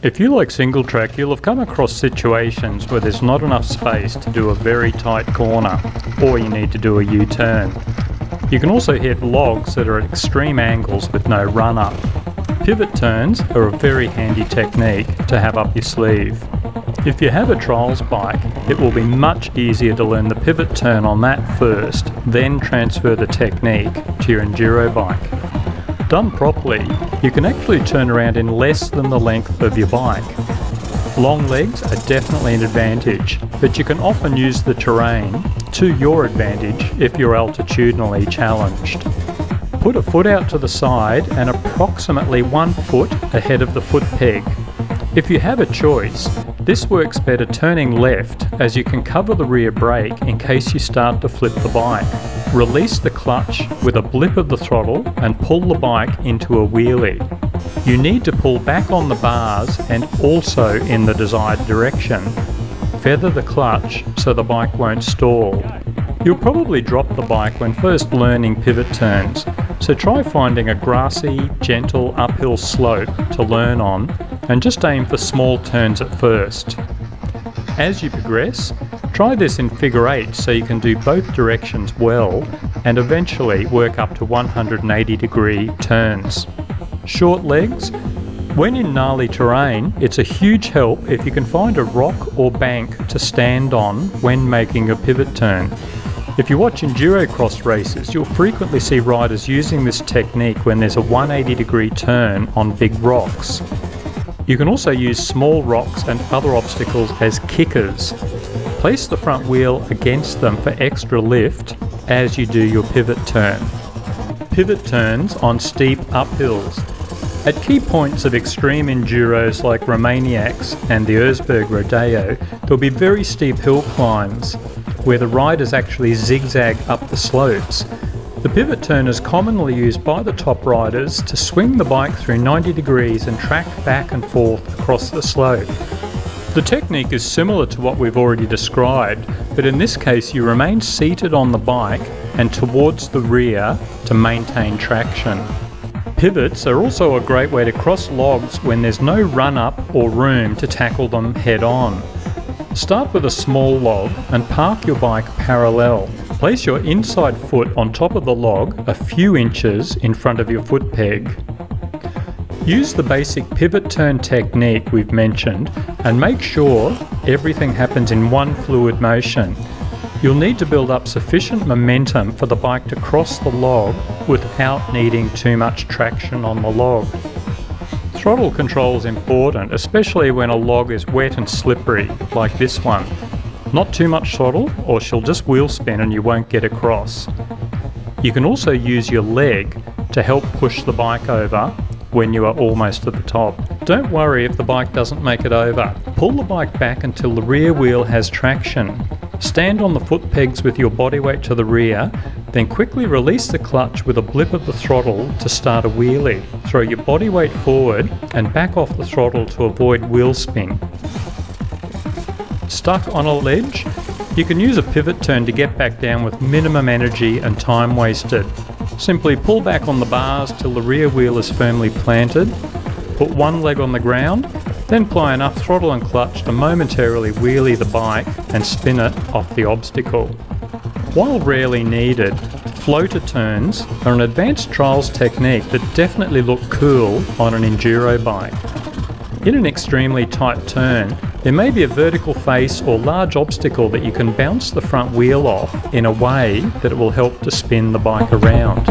If you like single track, you'll have come across situations where there's not enough space to do a very tight corner, or you need to do a U-turn. You can also hit logs that are at extreme angles with no run-up. Pivot turns are a very handy technique to have up your sleeve. If you have a trials bike, it will be much easier to learn the pivot turn on that first, then transfer the technique to your enduro bike. Done properly, you can actually turn around in less than the length of your bike. Long legs are definitely an advantage, but you can often use the terrain to your advantage if you're altitudinally challenged. Put a foot out to the side and approximately 1 foot ahead of the foot peg. If you have a choice, this works better turning left, as you can cover the rear brake in case you start to flip the bike. Release the clutch with a blip of the throttle and pull the bike into a wheelie. You need to pull back on the bars and also in the desired direction. Feather the clutch so the bike won't stall. You'll probably drop the bike when first learning pivot turns, so try finding a grassy, gentle uphill slope to learn on and just aim for small turns at first. As you progress, try this in figure 8 so you can do both directions well and eventually work up to 180-degree turns. Short legs. When in gnarly terrain, it's a huge help if you can find a rock or bank to stand on when making a pivot turn. If you watch enduro cross races, you'll frequently see riders using this technique when there's a 180-degree turn on big rocks. You can also use small rocks and other obstacles as kickers. Place the front wheel against them for extra lift as you do your pivot turn. Pivot turns on steep uphills. At key points of extreme enduros like Romaniacs and the Erzberg Rodeo, there'll be very steep hill climbs where the riders actually zigzag up the slopes. The pivot turn is commonly used by the top riders to swing the bike through 90 degrees and track back and forth across the slope. The technique is similar to what we've already described, but in this case you remain seated on the bike and towards the rear to maintain traction. Pivots are also a great way to cross logs when there's no run-up or room to tackle them head-on. Start with a small log and park your bike parallel. Place your inside foot on top of the log a few inches in front of your foot peg. Use the basic pivot turn technique we've mentioned and make sure everything happens in one fluid motion. You'll need to build up sufficient momentum for the bike to cross the log without needing too much traction on the log. Throttle control is important, especially when a log is wet and slippery, like this one. Not too much throttle or she'll just wheel spin and you won't get across. You can also use your leg to help push the bike over when you are almost at the top. Don't worry if the bike doesn't make it over. Pull the bike back until the rear wheel has traction. Stand on the foot pegs with your body weight to the rear, then quickly release the clutch with a blip of the throttle to start a wheelie. Throw your body weight forward and back off the throttle to avoid wheel spin. Stuck on a ledge? You can use a pivot turn to get back down with minimum energy and time wasted. Simply pull back on the bars till the rear wheel is firmly planted, put one leg on the ground, then apply enough throttle and clutch to momentarily wheelie the bike and spin it off the obstacle. While rarely needed, floater turns are an advanced trials technique that definitely look cool on an enduro bike. In an extremely tight turn, there may be a vertical face or large obstacle that you can bounce the front wheel off in a way that it will help to spin the bike around.